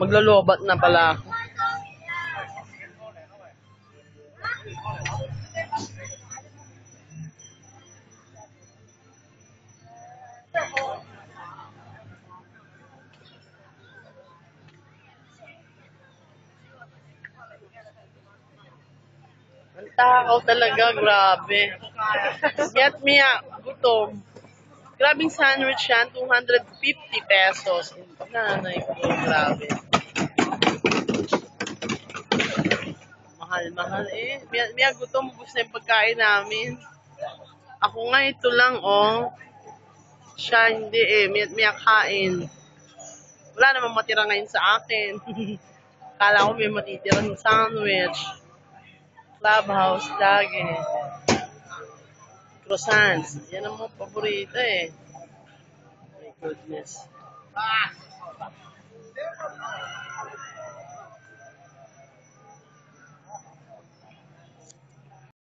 Maglulubat na pala ako. Ang takaw talaga, grabe. Get me up, gutom. Grabing sandwich yan, 250 pesos. Nanay ko, grabe. Mahal-mahal eh. Miya gutom, gusto na yung pagkain namin. Ako nga ito lang, oh. Siya hindi eh, miya kain. Wala namang matira ngayon sa akin. Kala ko may matitirang sandwich. Clubhouse lagi. Croissants. Yan ang mga paborito eh. My goodness.